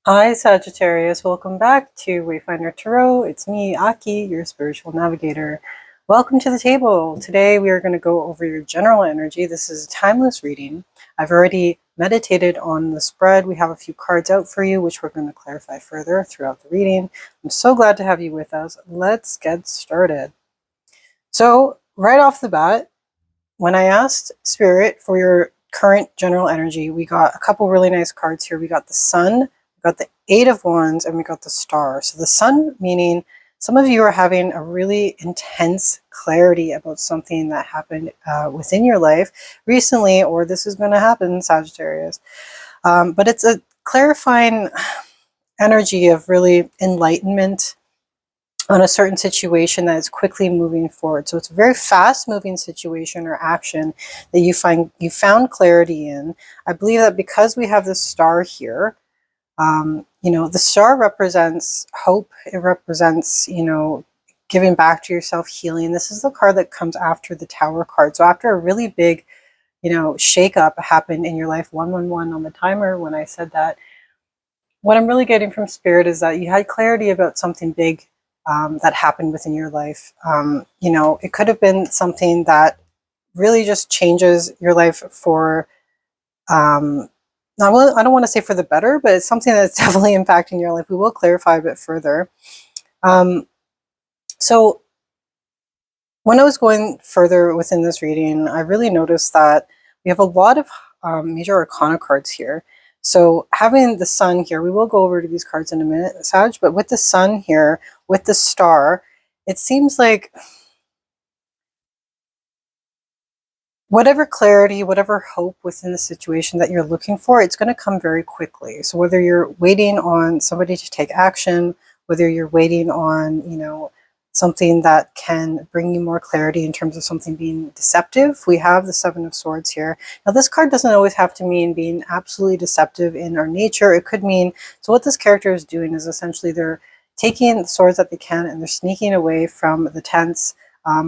Hi Sagittarius, welcome back to Wayfinder Tarot. It's me, Aki, your spiritual navigator. Welcome to the table. Today we are going to go over your general energy. This is a timeless reading. I've already meditated on the spread. We have a few cards out for you, which we're going to clarify further throughout the reading. I'm so glad to have you with us. Let's get started. So, right off the bat, when I asked Spirit for your current general energy, we got a couple really nice cards here. We got the Sun, we got the Eight of Wands, and we got the Star. So the Sun meaning some of you are having a really intense clarity about something that happened within your life recently, or this is going to happen, Sagittarius. But it's a clarifying energy of really enlightenment on a certain situation that is quickly moving forward. So it's a very fast moving situation or action that you found clarity in. I believe that because we have the star here, the star represents hope. It represents, giving back to yourself, healing. This is the card that comes after the Tower card. So after a really big, shakeup happened in your life, 111 on the timer when I said that, what I'm really getting from Spirit is that you had clarity about something big that happened within your life. It could have been something that really just changes your life for, I don't want to say for the better, but it's something that's definitely impacting your life. We will clarify a bit further. So when I was going further within this reading, I really noticed that we have a lot of major arcana cards here. So having the Sun here, we will go over to these cards in a minute, Sag, but with the Sun here, with the Star, it seems like whatever clarity, whatever hope within the situation that you're looking for, it's going to come very quickly. So whether you're waiting on somebody to take action, whether you're waiting on, something that can bring you more clarity in terms of something being deceptive, we have the Seven of Swords here. Now this card doesn't always have to mean being absolutely deceptive in our nature. It could mean, so what this character is doing is essentially they're taking the swords that they can and they're sneaking away from the tents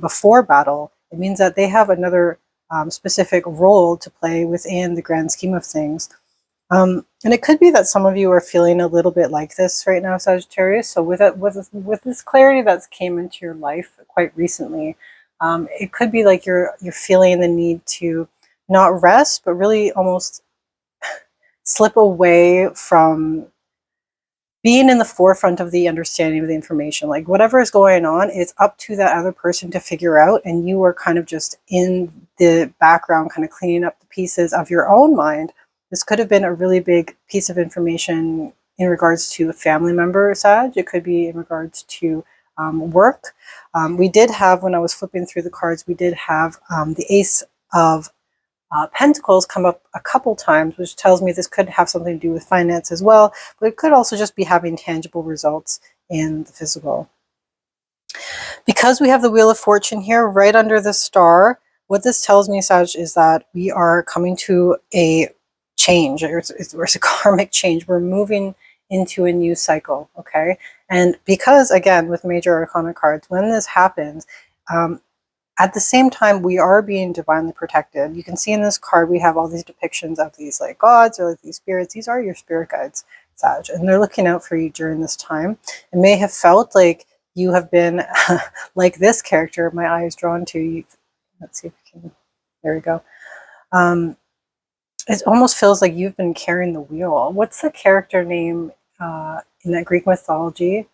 before battle. It means that they have another specific role to play within the grand scheme of things. And it could be that some of you are feeling a little bit like this right now, Sagittarius. So with this clarity that's came into your life quite recently, it could be like you're feeling the need to not rest, but really almost slip away from being in the forefront of the understanding of the information. Like whatever is going on, it's up to that other person to figure out, and you are kind of just in the background, kind of cleaning up the pieces of your own mind. This could have been a really big piece of information in regards to a family member, Sag. It could be in regards to work. We did have, when I was flipping through the cards, we did have the Ace of Pentacles come up a couple times, which tells me this could have something to do with finance as well, but it could also just be having tangible results in the physical. Because we have the Wheel of Fortune here right under the star, what this tells me, Sag, is that we are coming to a change. It's a karmic change. We're moving into a new cycle, okay? And because, again, with major arcana cards, when this happens, at the same time, we are being divinely protected. You can see in this card, we have all these depictions of these like gods or like these spirits. These are your spirit guides, Sag, and they're looking out for you during this time. It may have felt like you have been like this character, my eye is drawn to you. Let's see if we can, there we go. It almost feels like you've been carrying the wheel. What's the character name in that Greek mythology?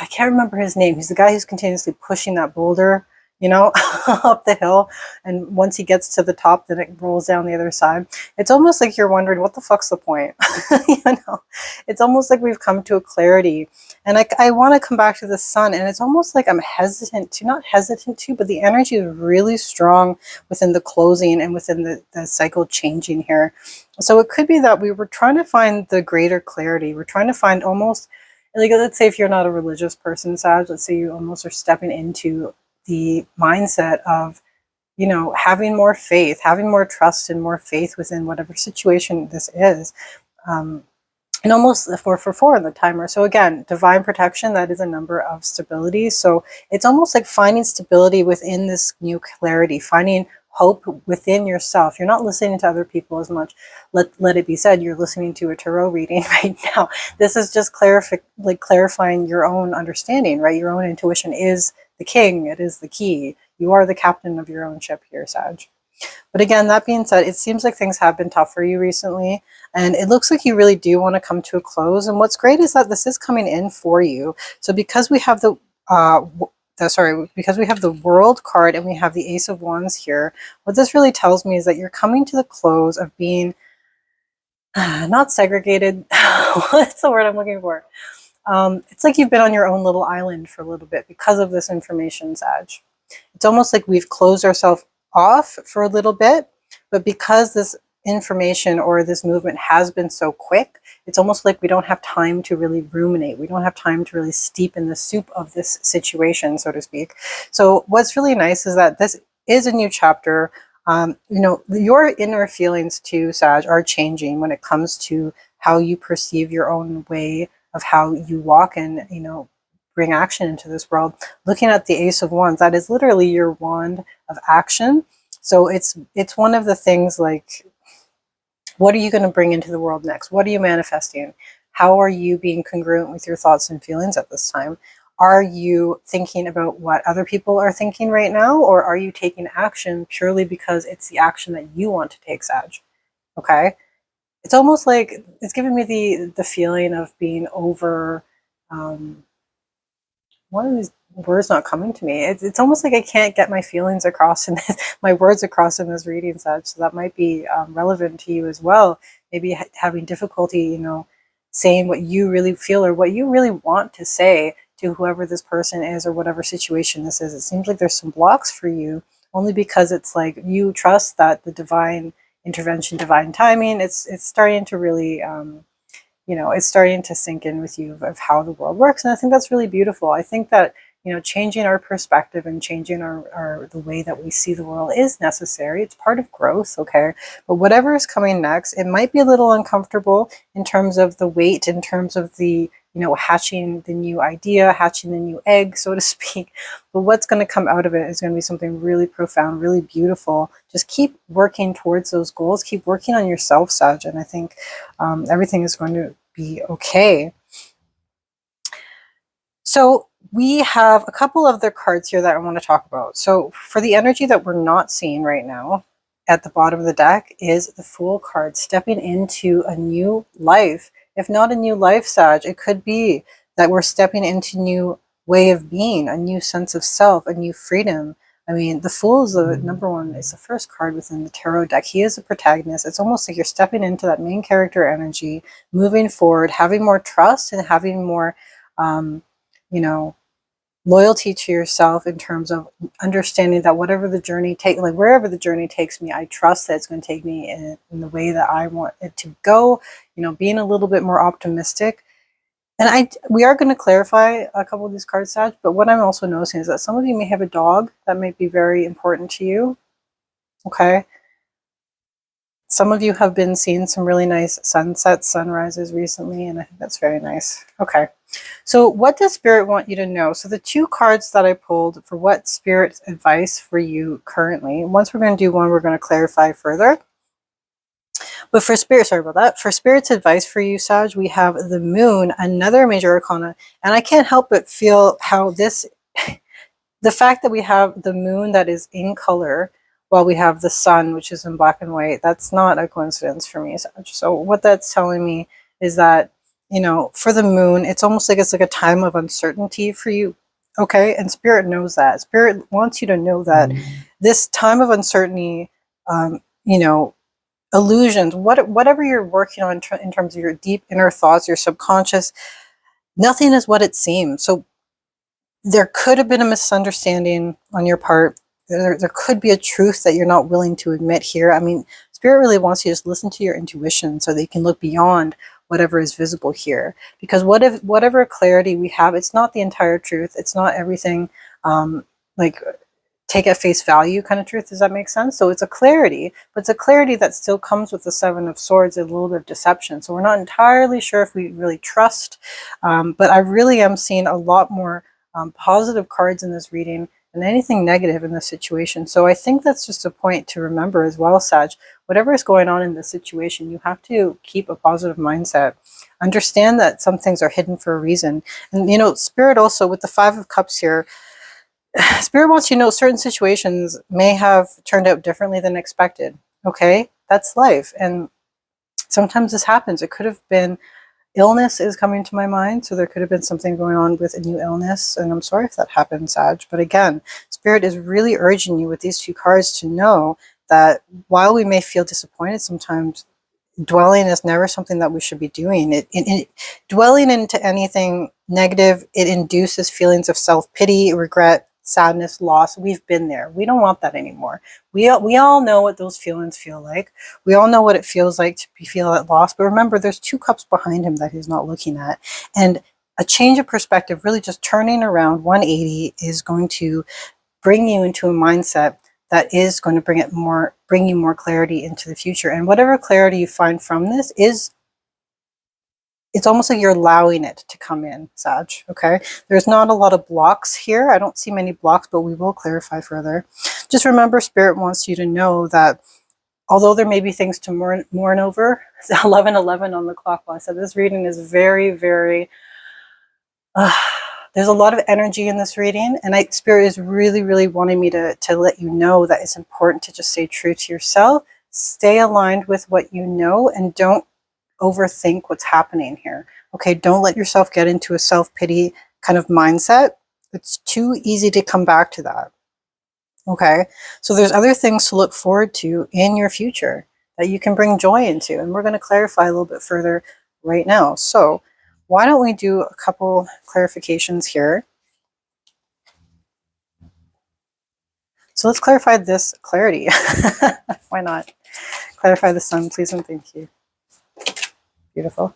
I can't remember his name. He's the guy who's continuously pushing that boulder, up the hill. And once he gets to the top, then it rolls down the other side. It's almost like you're wondering, what the fuck's the point? It's almost like we've come to a clarity. And I want to come back to the Sun, and it's almost like I'm not hesitant to, but the energy is really strong within the closing and within the cycle changing here. So it could be that we were trying to find the greater clarity. We're trying to find almost, like, let's say if you're not a religious person, Sag, let's say you almost are stepping into the mindset of, having more faith, having more trust and more faith within whatever situation this is. And almost the 4 in the timer. So again, divine protection, that is a number of stability. So it's almost like finding stability within this new clarity, finding hope within yourself. You're not listening to other people as much. Let it be said, you're listening to a tarot reading right now. This is just clarifying your own understanding, right? Your own intuition is the king. It is the key. You are the captain of your own ship here, Sag. But again, that being said, it seems like things have been tough for you recently, and it looks like you really do want to come to a close. And what's great is that this is coming in for you. So because we have because we have the World card and we have the Ace of Wands here, what this really tells me is that you're coming to the close of being not segregated. What's the word I'm looking for? It's like you've been on your own little island for a little bit because of this information, Sag. It's almost like we've closed ourselves off for a little bit, but because this information or this movement has been so quick, it's almost like we don't have time to really ruminate. We don't have time to really steep in the soup of this situation, so to speak. So what's really nice is that this is a new chapter. Your inner feelings too, Sag, are changing when it comes to how you perceive your own way of how you walk and, bring action into this world. Looking at the Ace of Wands, that is literally your wand of action. So it's one of the things like, what are you going to bring into the world next? What are you manifesting? How are you being congruent with your thoughts and feelings at this time? Are you thinking about what other people are thinking right now, or are you taking action purely because it's the action that you want to take, Sag? Okay? It's almost like it's giving me the feeling of being over one of these words not coming to me. It's almost like I can't get my feelings across in this, my words across in this reading, Sag. So that might be relevant to you as well. Maybe having difficulty, saying what you really feel or what you really want to say to whoever this person is or whatever situation this is. It seems like there's some blocks for you only because it's like you trust that the divine intervention, divine timing, it's starting to really it's starting to sink in with you of how the world works. And I think that's really beautiful. I think that, changing our perspective and changing the way that we see the world is necessary. It's part of growth, okay? But whatever is coming next, it might be a little uncomfortable in terms of the weight, in terms of the, hatching the new idea, hatching the new egg, so to speak. But what's going to come out of it is going to be something really profound, really beautiful. Just keep working towards those goals. Keep working on yourself, Sag. And I think everything is going to be okay. So we have a couple of the cards here that I want to talk about. So for the energy that we're not seeing right now, at the bottom of the deck is the Fool card, stepping into a new life. If not a new life, Sag, it could be that we're stepping into a new way of being, a new sense of self, a new freedom. I mean, the Fool is the number one, it's the first card within the tarot deck. He is the protagonist. It's almost like you're stepping into that main character energy, moving forward, having more trust and having more, loyalty to yourself in terms of understanding that whatever the journey wherever the journey takes me, I trust that it's going to take me in the way that I want it to go, being a little bit more optimistic. And we are going to clarify a couple of these cards, Sag, but what I'm also noticing is that some of you may have a dog that might be very important to you, okay? Some of you have been seeing some really nice sunsets, sunrises recently, and I think that's very nice. Okay, so what does Spirit want you to know? So the two cards that I pulled for what Spirit's advice for you currently, once we're going to do one, we're going to clarify further. But for Spirit, sorry about that. For Spirit's advice for you, Sag, we have the Moon, another major arcana, and I can't help but feel how this, the fact that we have the Moon that is in color, while we have the Sun, which is in black and white, that's not a coincidence for me. So what that's telling me is that, for the Moon, it's almost like it's like a time of uncertainty for you, okay? And Spirit knows that. Spirit wants you to know that this time of uncertainty, illusions, whatever you're working on in terms of your deep inner thoughts, your subconscious, nothing is what it seems. So there could have been a misunderstanding on your part. There could be a truth that you're not willing to admit here. I mean, Spirit really wants you to just listen to your intuition so that you can look beyond whatever is visible here. Because whatever clarity we have, it's not the entire truth. It's not everything take at face value kind of truth. Does that make sense? So it's a clarity, but it's a clarity that still comes with the Seven of Swords, a little bit of deception. So we're not entirely sure if we really trust, but I really am seeing a lot more positive cards in this reading than anything negative in the situation. So I think that's just a point to remember as well, Sag. Whatever is going on in the situation, you have to keep a positive mindset. Understand that some things are hidden for a reason. And, Spirit also, with the Five of Cups here, Spirit wants you to know certain situations may have turned out differently than expected. Okay? That's life. And sometimes this happens. It could have been illness is coming to my mind. So there could have been something going on with a new illness. And I'm sorry if that happened, Sag. But again, Spirit is really urging you with these two cards to know that while we may feel disappointed sometimes, dwelling is never something that we should be doing. Dwelling into anything negative, it induces feelings of self-pity, regret, sadness, loss. We've been there. We don't want that anymore. We all know what those feelings feel like. We all know what it feels like to feel that loss. But remember, there's two cups behind him that he's not looking at. And a change of perspective, really just turning around 180, is going to bring you into a mindset that is going to bring you more clarity into the future. And whatever clarity you find from this it's almost like you're allowing it to come in, Sag, okay? There's not a lot of blocks here. I don't see many blocks, but we will clarify further. Just remember, Spirit wants you to know that although there may be things to mourn over, it's 11:11 on the clock. Well, I said this reading is very, very... there's a lot of energy in this reading, and Spirit is really, really wanting me to let you know that it's important to just stay true to yourself, stay aligned with what you know, and don't overthink what's happening here. Okay, don't let yourself get into a self-pity kind of mindset. It's too easy to come back to that. Okay, so there's other things to look forward to in your future that you can bring joy into, and we're going to clarify a little bit further right now. So why don't we do a couple clarifications here? So let's clarify this clarity. Why not? Clarify the sun, please and thank you. Beautiful.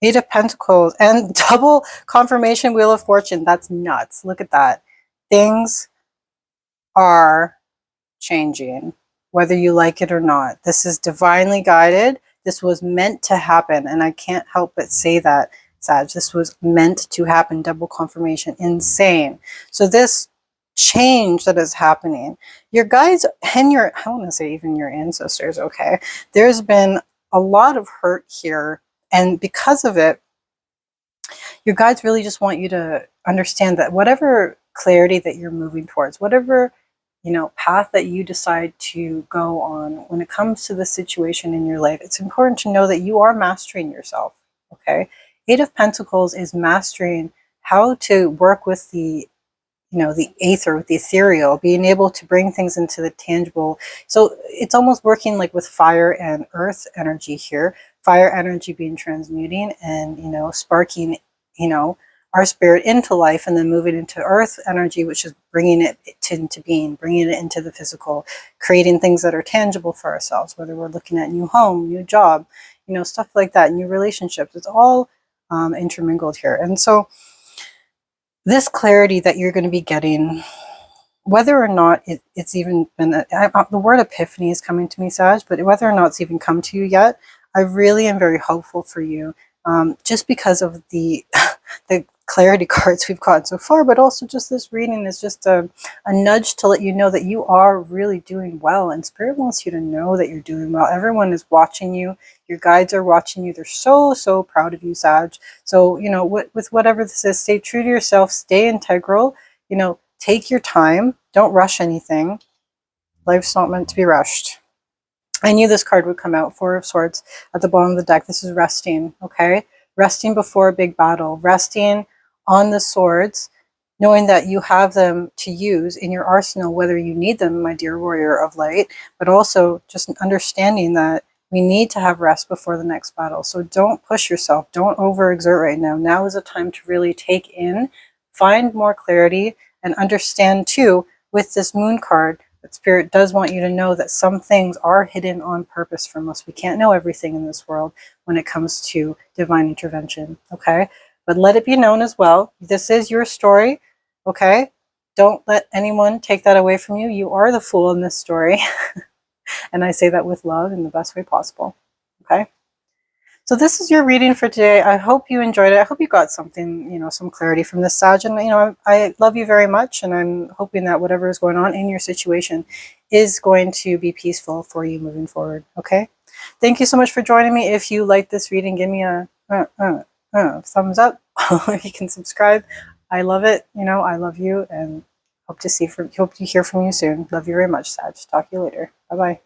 Eight of Pentacles and double confirmation Wheel of Fortune. That's nuts. Look at that. Things are changing, whether you like it or not. This is divinely guided. This was meant to happen. And I can't help but say that, Sag. This was meant to happen. Double confirmation. Insane. So this change that is happening, your guides and I want to say even your ancestors, okay? There's been a lot of hurt here. And because of it, your guides really just want you to understand that whatever clarity that you're moving towards, whatever path that you decide to go on when it comes to the situation in your life, it's important to know that you are mastering yourself. Okay, Eight of Pentacles is mastering how to work with the aether, with the ethereal, being able to bring things into the tangible. So it's almost working like with fire and earth energy here. Fire energy being transmuting and, sparking, our spirit into life, and then moving into earth energy, which is bringing it into being, bringing it into the physical, creating things that are tangible for ourselves, whether we're looking at new home, new job, stuff like that, new relationships. It's all intermingled here. And so this clarity that you're going to be getting, whether or not it's even been, the word epiphany is coming to me, Sag, but whether or not it's even come to you yet, I really am very hopeful for you, just because of the clarity cards we've gotten so far, but also just this reading is just a nudge to let you know that you are really doing well, and Spirit wants you to know that you're doing well. Everyone is watching you. Your guides are watching you. They're so, so proud of you, Sag. So, with whatever this is, stay true to yourself, stay integral, take your time. Don't rush anything. Life's not meant to be rushed. I knew this card would come out. Four of Swords at the bottom of the deck. This is resting, okay? Resting before a big battle. Resting on the swords, knowing that you have them to use in your arsenal, whether you need them, my dear warrior of light, but also just understanding that we need to have rest before the next battle. So don't push yourself. Don't overexert right now. Now is a time to really take in, find more clarity, and understand too, with this moon card, that Spirit does want you to know that some things are hidden on purpose from us. We can't know everything in this world when it comes to divine intervention, okay? But let it be known as well, this is your story, okay? Don't let anyone take that away from you. You are the fool in this story. And I say that with love in the best way possible, okay? So this is your reading for today. I hope you enjoyed it. I hope you got something, some clarity from this, Sag. And, I love you very much. And I'm hoping that whatever is going on in your situation is going to be peaceful for you moving forward. Okay. Thank you so much for joining me. If you like this reading, give me a thumbs up. You can subscribe. I love it. I love you, and hope to hear from you soon. Love you very much, Sag. Talk to you later. Bye-bye.